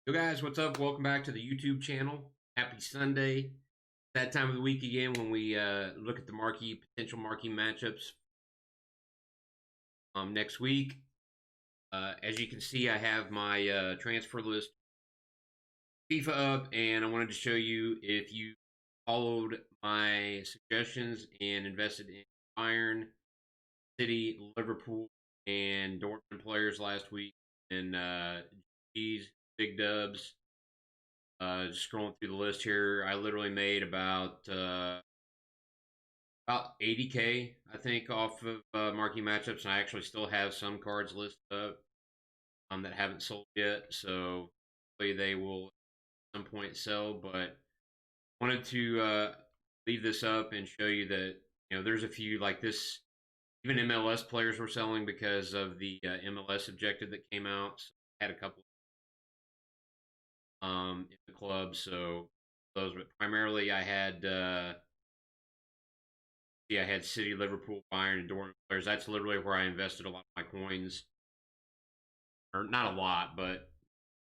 Yo guys, what's up? Welcome back to the YouTube channel. Happy Sunday. That time of the week again when we look at the potential marquee matchups next week. As you can see, I have my transfer list FIFA up, and I wanted to show you if you followed my suggestions and invested in Bayern, City, Liverpool, and Dortmund players last week, and G's, big dubs. Just scrolling through the list here, I literally made about 80K, I think, off of marquee matchups, and I actually still have some cards listed up that haven't sold yet. So hopefully they will at some point sell. But wanted to leave this up and show you that there's a few like this. Even MLS players were selling because of the MLS objective that came out. So I had a couple in the club. So those, but primarily I had City, Liverpool, Bayern, and Dortmund players. That's literally where I invested a lot of my coins, or not a lot, but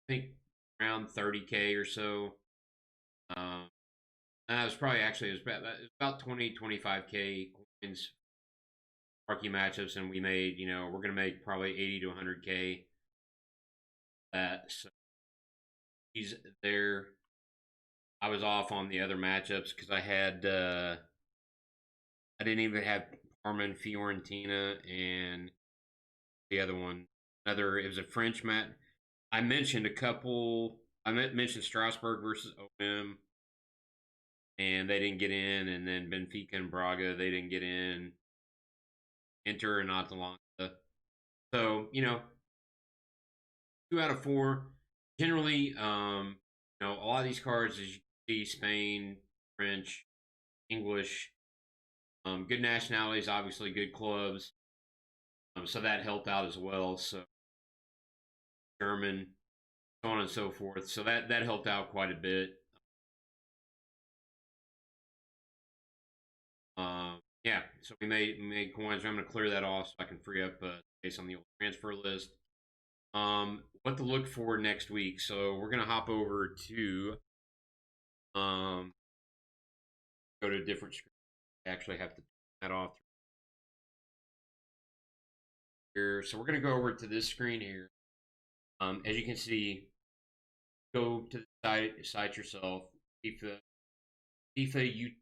I think around 30K or so. Um, and that was probably actually it was about 20, 25K coins marquee matchups, and we made we're gonna make probably 80 to 100K. That so he's there. I was off on the other matchups because I didn't even have Parma and Fiorentina and the other one. It was a French match. I mentioned a couple. I mentioned Strasbourg versus OM, and they didn't get in. And then Benfica and Braga, they didn't get in. Inter and Atalanta. So 2 out of 4. Generally, a lot of these cards, as you can see, Spain, French, English, good nationalities, obviously good clubs. So that helped out as well. So German, so on and so forth. So that helped out quite a bit. Yeah, so we made coins. I'm gonna clear that off so I can free up space on the old transfer list. What to look for next week? So we're gonna hop over to go to a different screen. I actually have to turn that off here. So we're gonna go over to this screen here. As you can see, go to the site yourself, FIFA.com.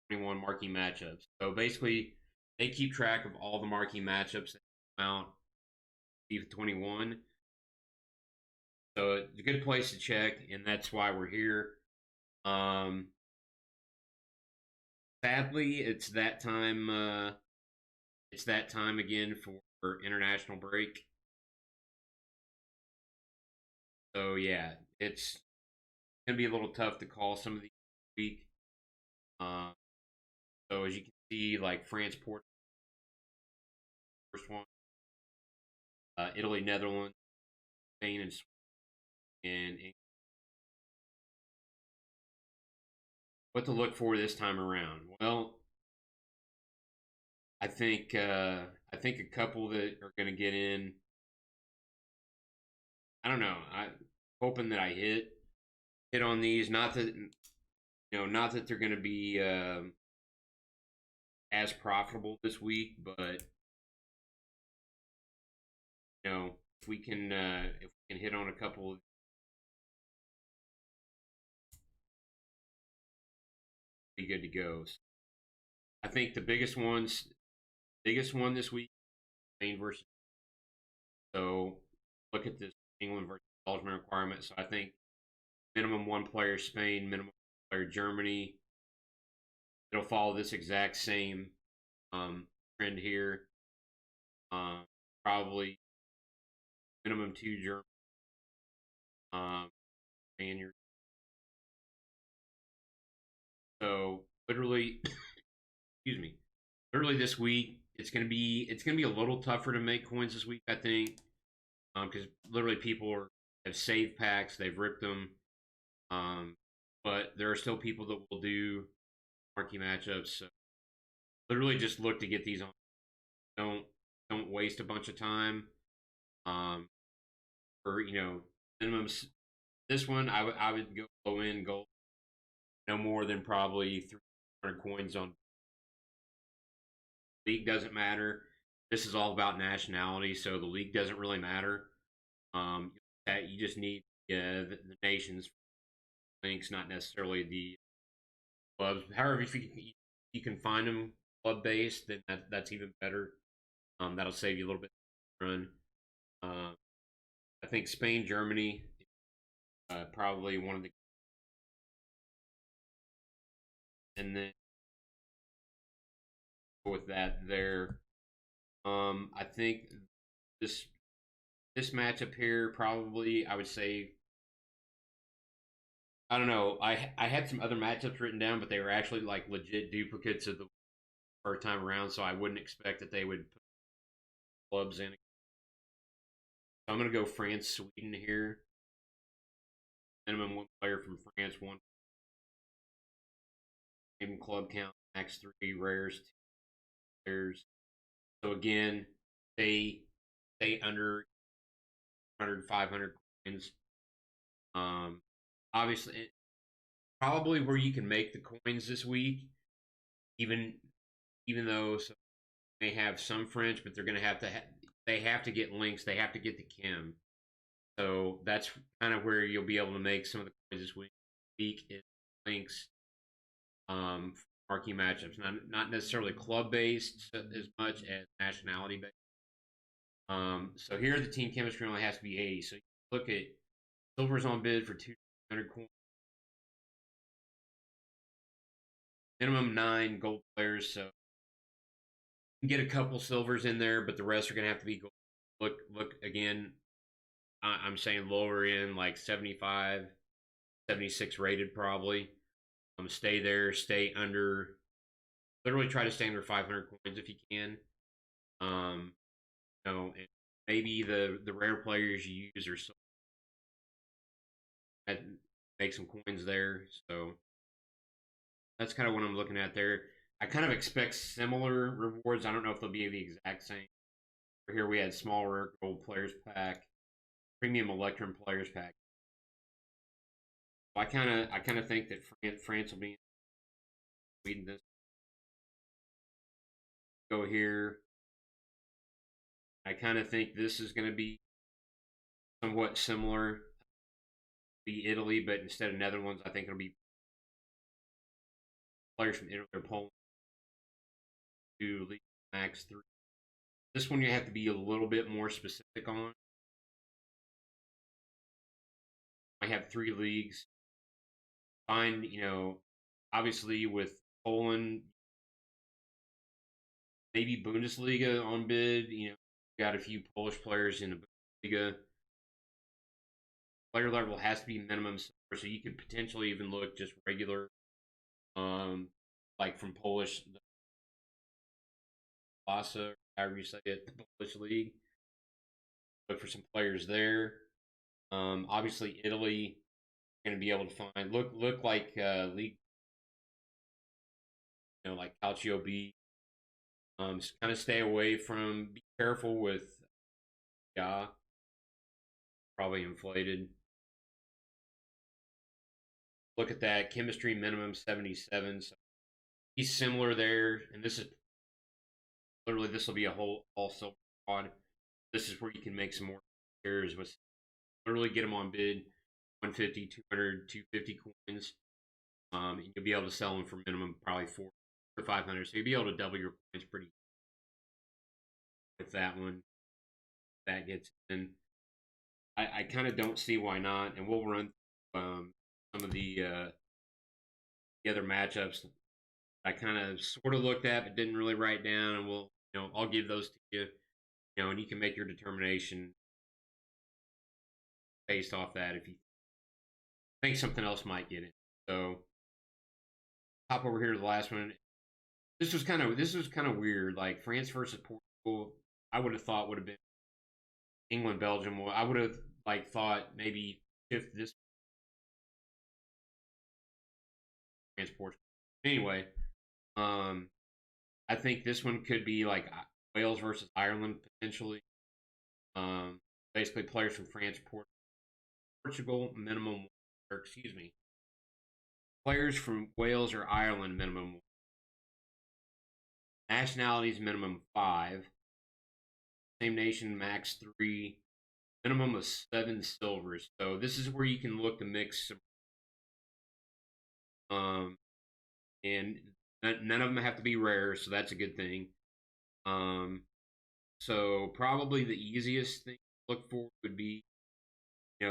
21 marquee matchups. So basically, they keep track of all the marquee matchups that come out FIFA 21. So it's a good place to check, and that's why we're here. Um, Sadly, it's that time. It's that time again for international break. So yeah, it's gonna be a little tough to call some of these week. Uh, so as you can see, like France, Portugal, first one, Italy, Netherlands, Spain, and what to look for this time around. Well, I think a couple that are going to get in. I don't know. I'm hoping that I hit on these. Not that they're going to be as profitable this week, but if we can hit on a couple, be good to go. So I think the biggest one this week, Spain versus. So look at this England versus Belgium requirement. So I think minimum one player Spain, minimum player Germany. It'll follow this exact same trend here. Probably minimum 2 German Spaniard. So literally, excuse me, literally this week it's gonna be a little tougher to make coins this week, I think, because literally have saved packs, they've ripped them, um, but there are still people that will do marquee matchups. So literally, just look to get these on. Don't don't waste a bunch of time. Um, for minimums. This one I would go low end gold, no more than probably 300 coins on league. Doesn't matter. This is all about nationality, so the league doesn't really matter. That you just need the nations links, not necessarily the clubs. However, if you can find them club based, then that's even better. That'll save you a little bit of run. Uh, I think Spain, Germany, probably one of the, and then with that there, I think this this matchup here probably I would say I don't know. I had some other matchups written down, but they were actually like legit duplicates of the first time around, so I wouldn't expect that they would put clubs in. So I'm gonna go France, Sweden here. Minimum one player from France, one even club count, max 3 rares, 2 players. So again, they stay under 100, 500 coins. Um, obviously, probably where you can make the coins this week, even even though so they have some French, but they're going to they have to get links. They have to get the Kim. So that's kind of where you'll be able to make some of the coins this week is links, marquee matchups, not necessarily club based as much as nationality based. So here the team chemistry only has to be 80. So you look at silver's on bid for 200 coins, minimum 9 gold players. So you can get a couple silvers in there, but the rest are going to have to be gold. Look again. I'm saying lower end, like 75, 76 rated probably. Stay there, stay under. Literally try to stay under 500 coins if you can. And maybe the rare players you use are so that make some coins there. So that's kind of what I'm looking at there. I kind of expect similar rewards. I don't know if they'll be the exact same. Here we had small rare gold players pack, premium Electrum players pack. I kind of think that France will be leading this. Go here. I kind of think this is going to be somewhat similar. Be Italy, but instead of Netherlands, I think it'll be players from Italy or Poland to League Max 3. This one you have to be a little bit more specific on. I have 3 leagues. Find, obviously with Poland, maybe Bundesliga on bid. Got a few Polish players in the Bundesliga. Player level has to be minimum, so you could potentially even look just regular, like from Polish, Lasa, however you say it, the Polish league. Look for some players there. Obviously Italy, going to be able to find look like league, like Calcio B. Kind of stay away from. Be careful with. Yeah, probably inflated. Look at that chemistry minimum 77. So he's similar there, and this is literally this will be a whole all silver squad. This is where you can make some more players with literally get them on bid 150, 200, 250 coins. And you'll be able to sell them for minimum probably 400 to 500. So you'll be able to double your coins pretty with that one. That gets in. I kind of don't see why not, and we'll run some of the other matchups I kind of sort of looked at but didn't really write down, and I'll give those to you, and you can make your determination based off that if you think something else might get in. So hop over here to the last one. This was kind of weird. Like France versus Portugal, I would have thought would have been England, Belgium. I would have thought maybe if this France, Portugal. Anyway, I think this one could be like Wales versus Ireland potentially. basically players from France, Portugal, minimum, or excuse me, players from Wales or Ireland, minimum. Nationalities, minimum 5. Same nation, max 3. Minimum of 7 silvers. So this is where you can look to mix. And none of them have to be rare, so that's a good thing. Um, so probably the easiest thing to look for would be,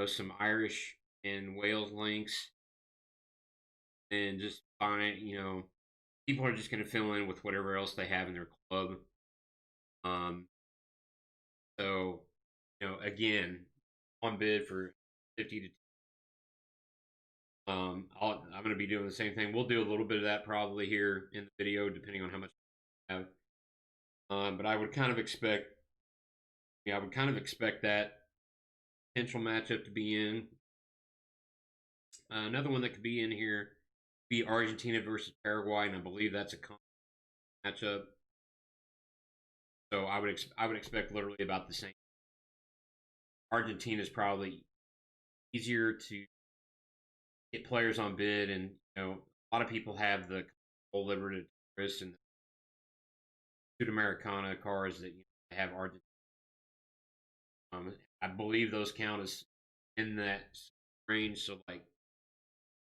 some Irish and Wales links, and just find, people are just going to fill in with whatever else they have in their club. Um, so, again, on bid for 50 to. I'm going to be doing the same thing. We'll do a little bit of that probably here in the video, depending on how much we have. But I would kind of expect that potential matchup to be in. Another one that could be in here be Argentina versus Paraguay, and I believe that's a matchup. So I would expect literally about the same. Argentina is probably easier to get players on bid, and a lot of people have the Libertadores and Sudamericana cars that have Argentina. I believe those count as in that range, so like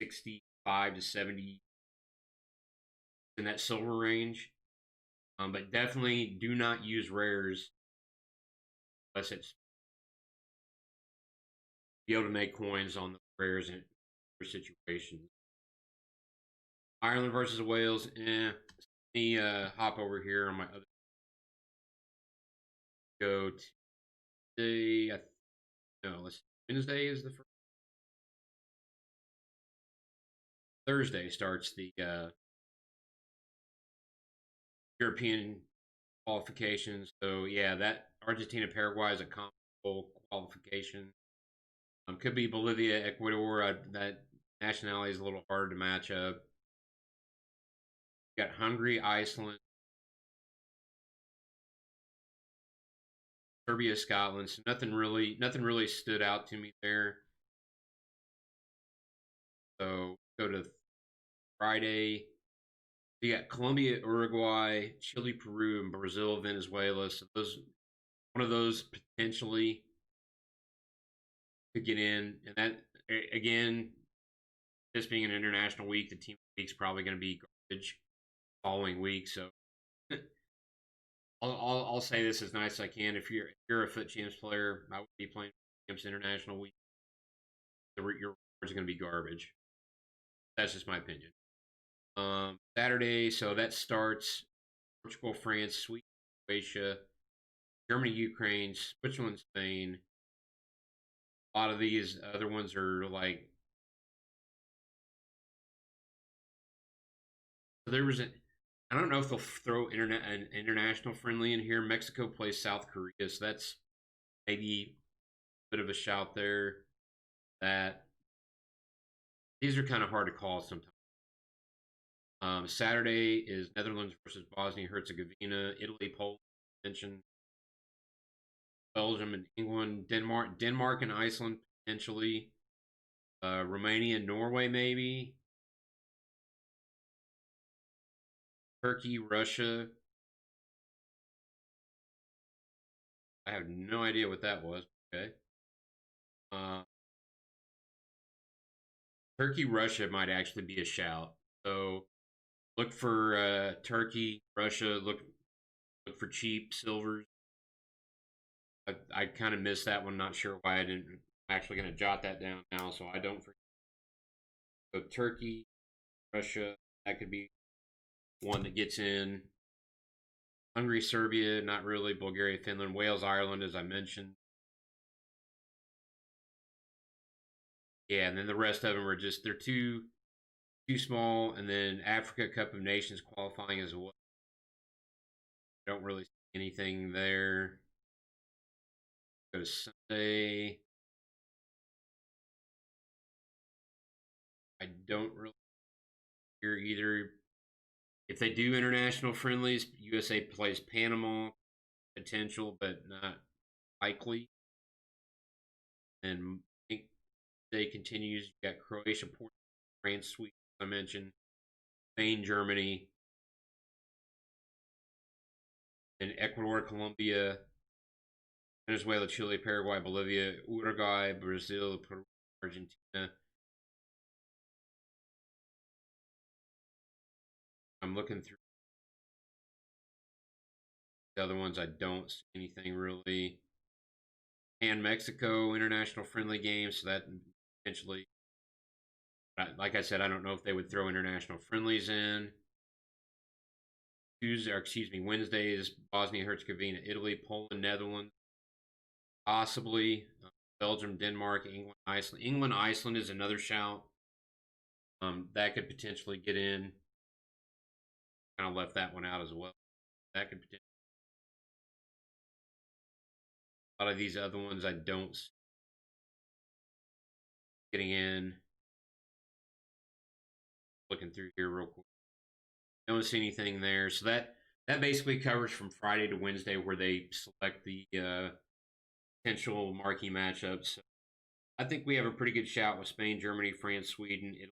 65 to 70 in that silver range. But definitely do not use rares unless it's be able to make coins on the rares in situations. Ireland versus Wales. Let me hop over here on my other. Go to the Wednesday is the first. Thursday starts the European qualifications. So yeah, that Argentina Paraguay is a comparable qualification. Could be Bolivia, Ecuador. That nationality is a little hard to match up. You got Hungary, Iceland, Serbia, Scotland. So nothing really stood out to me there. So go to Friday. You got Colombia, Uruguay, Chile, Peru, and Brazil, Venezuela. So one of those potentially could get in, and that again, this being an international week, the team of the week's probably going to be garbage following week. So I'll say this as nice as I can. If you're a FUT Champs player, I would be playing Champs International Week. Your rewards are going to be garbage. That's just my opinion. Saturday, so that starts Portugal, France, Sweden, Croatia, Germany, Ukraine, Switzerland, Spain. A lot of these other ones are like there was I don't know if they'll throw an international friendly in here. Mexico plays South Korea, so that's maybe a bit of a shout there. That these are kind of hard to call sometimes. Saturday is Netherlands versus Bosnia Herzegovina, Italy, Poland, mentioned, Belgium and England, Denmark and Iceland potentially, Romania and Norway maybe, Turkey, Russia. I have no idea what that was. Okay. Turkey, Russia might actually be a shout. So look for Turkey, Russia. Look for cheap silvers. I kind of missed that one. Not sure why I didn't. I'm actually going to jot that down now so I don't forget. So Turkey, Russia. That could be one that gets in. Hungary, Serbia, not really. Bulgaria, Finland, Wales, Ireland, as I mentioned. Yeah, and then the rest of them are just they're too small. And then Africa Cup of Nations qualifying as well. Don't really see anything there. Go to Sunday. I don't really hear either. If they do international friendlies, USA plays Panama, potential, but not likely. And I think they continues. You got Croatia, Portugal, France, Sweden, as I mentioned, Spain, Germany, and Ecuador, Colombia, Venezuela, Chile, Paraguay, Bolivia, Uruguay, Brazil, Peru, Argentina. I'm looking through the other ones. I don't see anything really. And Mexico international friendly games, so that potentially, like I said, I don't know if they would throw international friendlies in. Tuesday, or excuse me, Wednesday is Bosnia Herzegovina, Italy, Poland, Netherlands, possibly Belgium, Denmark, England, Iceland. England, Iceland is another shout. That could potentially get in. Kind of left that one out as well. That could potentially. A lot of these other ones I don't see getting in. Looking through here real quick. Don't see anything there. So that basically covers from Friday to Wednesday where they select the potential marquee matchups. So I think we have a pretty good shot with Spain, Germany, France, Sweden, Italy,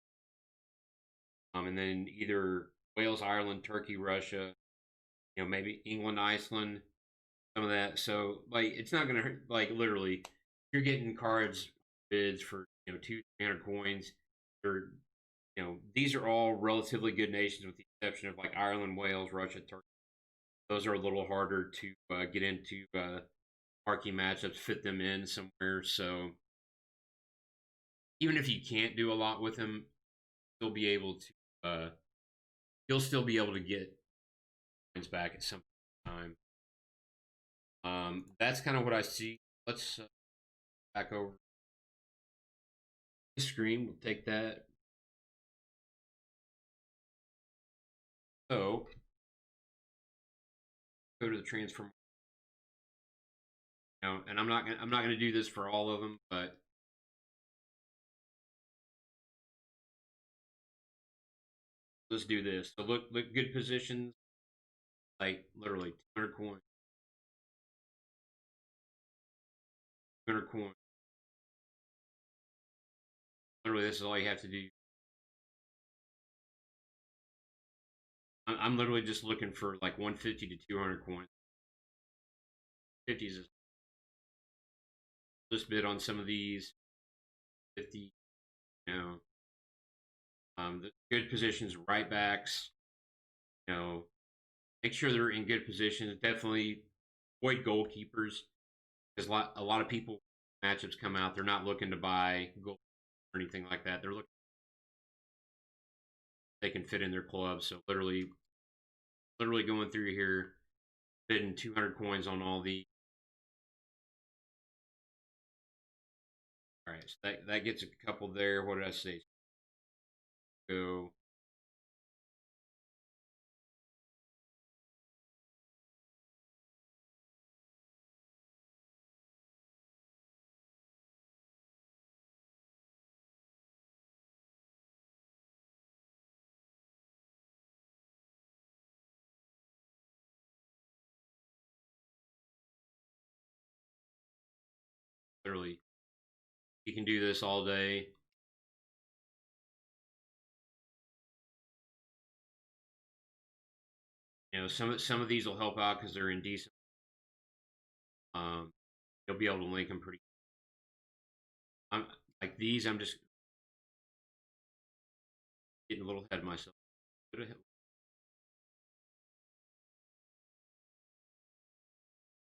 and then either Wales, Ireland, Turkey, Russia. Maybe England, Iceland, some of that. So like, it's not gonna hurt. Like literally, you're getting cards bids for 200-300 coins. Or these are all relatively good nations with the exception of like Ireland, Wales, Russia, Turkey. Those are a little harder to get into marquee matchups, fit them in somewhere. So even if you can't do a lot with them, you'll be able to. You'll still be able to get points back at some time. That's kind of what I see. Let's back over the screen. We'll take that. So go to the transfer. And I'm not gonna do this for all of them, but let's do this. So look good positions, like literally 200 coins, 200 coins. Literally, this is all you have to do. I'm literally just looking for like 150 to 200 coins. 50s is just bid on some of these. 50, you know, the good positions, right backs. Make sure they're in good positions. Definitely avoid goalkeepers because a lot of people matchups come out. They're not looking to buy goal or anything like that. They're looking they can fit in their club. So literally going through here, bidding 200 coins on all the. All right, so that gets a couple there. What did I say? Go. Literally, you can do this all day. Some of these will help out because they're in decent. Um, you'll be able to link them pretty. I'm like these. I'm just getting a little ahead of myself.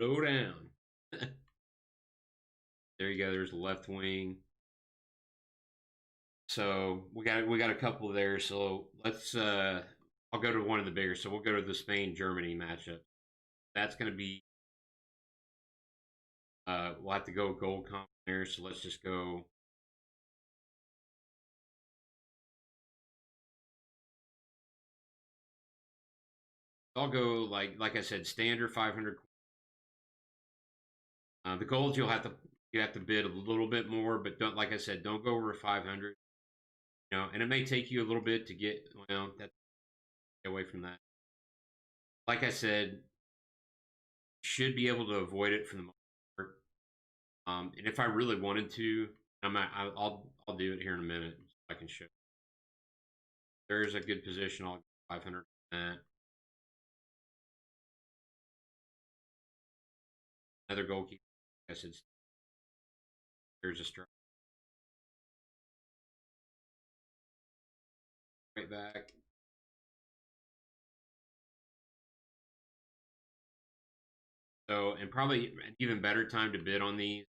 Slow down. There you go. There's the left wing. So we got a couple there. So let's. I'll go to one of the bigger. So we'll go to the Spain Germany matchup. That's going to be. We'll have to go gold comp there. So let's just go. I'll go like I said, standard 500. The golds you have to bid a little bit more, but don't like I said, don't go over 500. And it may take you a little bit to get that away from that. Like I said, should be able to avoid it for the most part. And if I really wanted to, I'll do it here in a minute. So I can show. There's a good position. I'll 500 that. Another goalkeeper. I guess it's there's a strike right back. So, and probably an even better time to bid on these.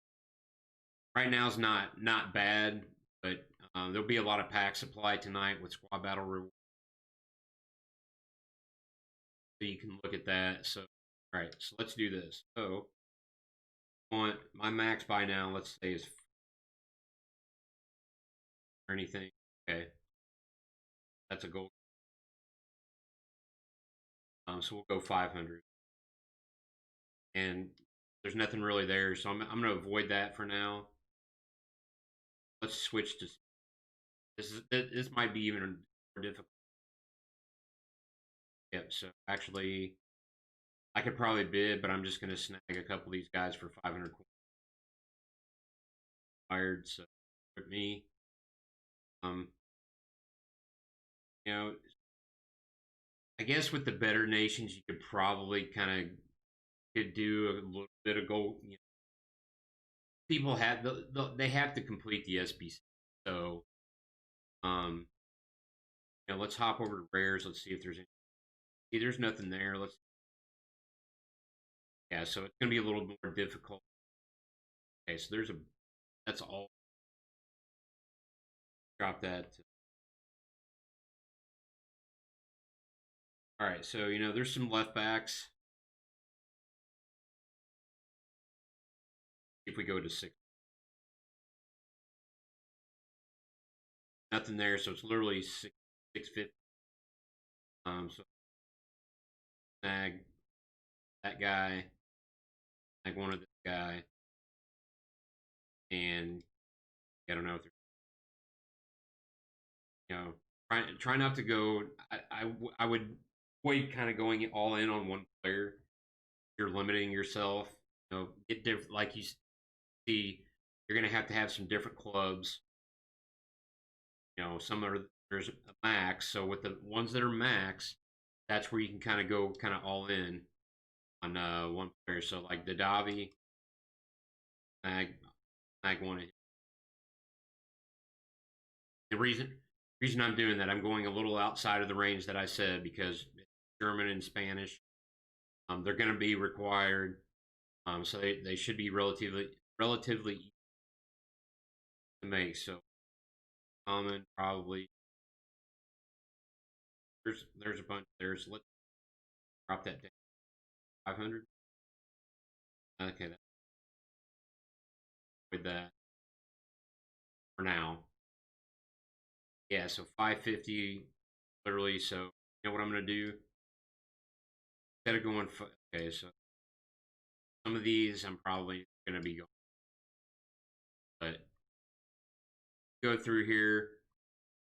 Right now is not bad, but there'll be a lot of pack supply tonight with squad battle reward. So you can look at that. So, all right, so let's do this. So, I want my max buy now. Let's say is or anything. Okay, that's a goal. So we'll go 500, and there's nothing really there, so I'm going to avoid that for now. Let's switch to this might be even more difficult. Yep. So actually, I could probably bid, but I'm just going to snag a couple of these guys for 500 fired. So for me, um, you know, I guess with the better nations, you could probably kind of could do a little bit of gold. You know, people have they have to complete the SBC. So, um, let's hop over to rares. Let's see if there's any. See, there's nothing there. Let's yeah. So it's gonna be a little more difficult. Okay, so there's a that's all. Drop that. All right, so there's some left backs. If we go to 6, nothing there, so it's literally 650. So snag that guy, snag one of this guy, and I don't know if try not to go. I would avoid kind of going all in on one player. You're limiting yourself. Get different. Like you see, you're going to have some different clubs. Some are there's a max. So with the ones that are max, that's where you can kind of go kind of all in on one player. So like the Davi, mag one. The reason I'm doing that, I'm going a little outside of the range that I said because German and Spanish, they're going to be required. So they should be relatively easy to make. So common probably there's a bunch there. So let's drop that down. 500. Okay, with that for now. Yeah, so 550 literally. So you know what I'm gonna do? Instead of going, okay, so some of these I'm probably gonna be going, but go through here.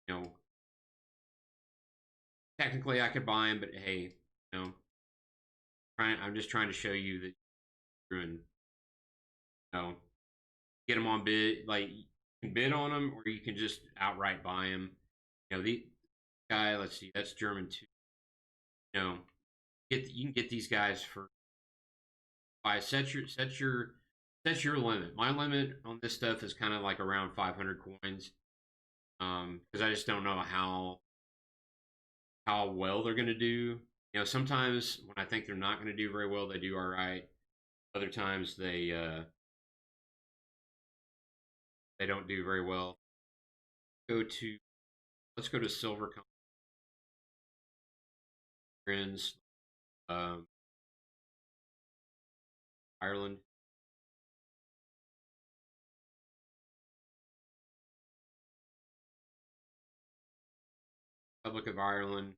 You know, technically I could buy them, but hey, I'm just trying to show you that you're in, get them on bid. Like you can bid on them, or you can just outright buy them. The guy. Let's see, that's German too. You can get these guys for by set your limit. My limit on this stuff is kind of like around 500 coins. Because I just don't know how well they're gonna do. Sometimes when I think they're not gonna do very well, they do all right. Other times they don't do very well. Go to let's go to silver conference, um, Ireland, Republic of Ireland.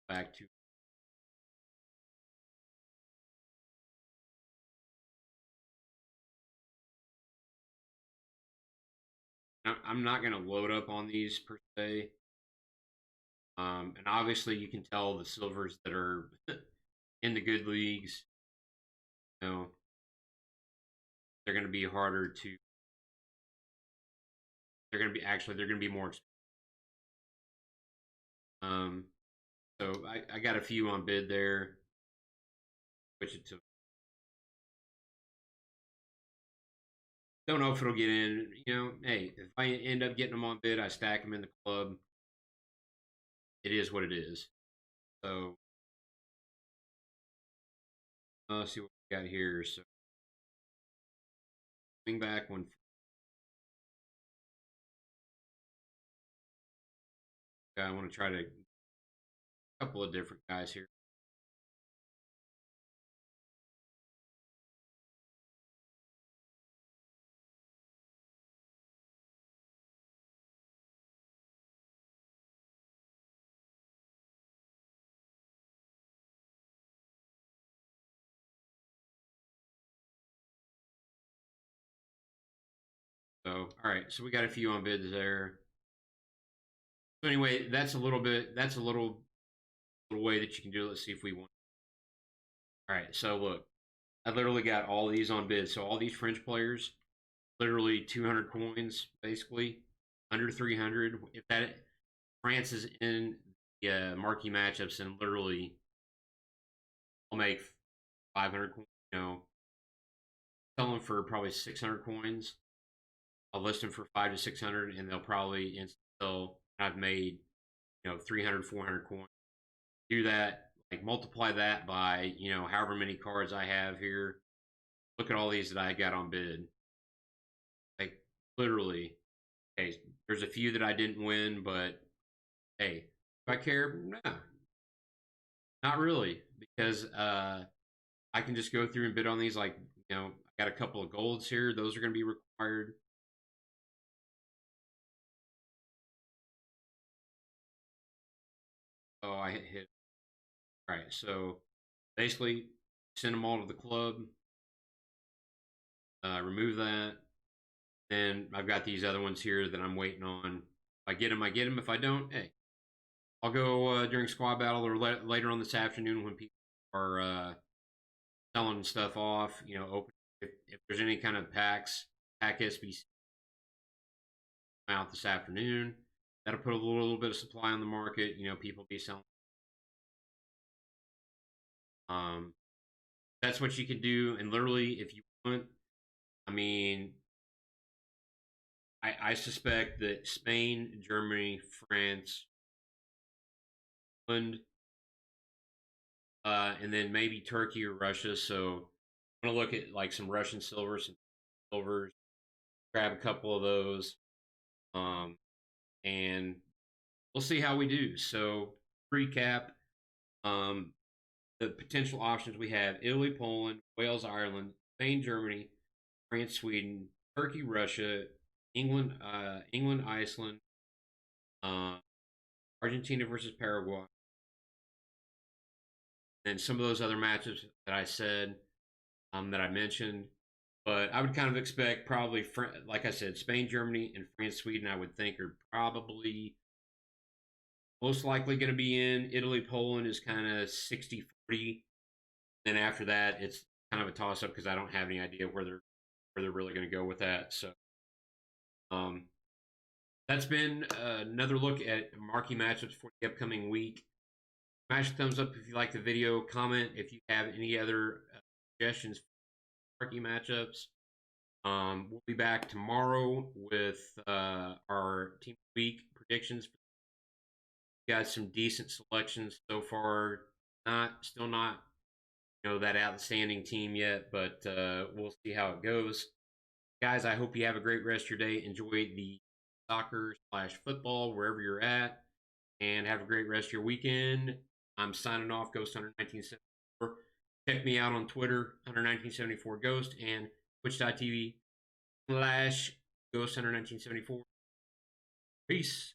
Back to I'm not gonna load up on these per se. And obviously, you can tell the silvers that are in the good leagues, you know, they're going to be harder to. They're going to be more expensive. Um, so I got a few on bid there. Switch it to. Don't know if it'll get in. You know, hey, if I end up getting them on bid, I stack them in the club. It is what it is. So let's see what we got here. So swing back one. I want to try to a couple of different guys here. So all right, so we got a few on bids there. So anyway, that's a little bit. That's a little way that you can do it. Let's see if we want. All right, so look, I literally got all these on bid. So all these French players, literally 200 coins, basically under 300. If that France is in the marquee matchups, and literally I'll make 500 coins. You know, sell them for probably 600 coins. I'll list them for 5 to 600, and they'll probably until I've made 300, 400 coins. Do that, like multiply that by however many cards I have here. Look at all these that I got on bid. Like literally, okay, there's a few that I didn't win, but hey, do I care? No, not really, because I can just go through and bid on these. Like I got a couple of golds here; those are going to be required. Oh, I hit. All right, so basically send them all to the club. Remove that. Then I've got these other ones here that I'm waiting on. If I get them, I get them. If I don't, hey, I'll go during squad battle or later on this afternoon when people are selling stuff off. Open if there's any kind of pack SBC out this afternoon. That'll put a little bit of supply on the market. People be selling. That's what you can do, and literally, if you want, I mean, I suspect that Spain, Germany, France, England, and then maybe Turkey or Russia. So I'm gonna look at like some Russian silver, some silvers, grab a couple of those, um, and we'll see how we do. So recap, um, the potential options we have: Italy, Poland, Wales, Ireland, Spain, Germany, France, Sweden, Turkey, Russia, England, Iceland, uh, Argentina versus Paraguay, and some of those other matches that I said, that I mentioned. But I would kind of expect probably, like I said, Spain, Germany, and France, Sweden, I would think are probably most likely going to be in. Italy, Poland is kind of 60-40. Then after that, it's kind of a toss up because I don't have any idea where they're really going to go with that. So um, that's been another look at marquee matchups for the upcoming week. Smash a thumbs up if you like the video. Comment if you have any other suggestions for marquee matchups. We'll be back tomorrow with our team week predictions. Got some decent selections so far. Still not that outstanding team yet, but we'll see how it goes. Guys, I hope you have a great rest of your day. Enjoy the soccer/football wherever you're at, and have a great rest of your weekend. I'm signing off, Ghost Hunter 1974. Check me out on Twitter, Hunter 1974 Ghost, and Twitch.tv/Ghost Hunter 1974. Peace.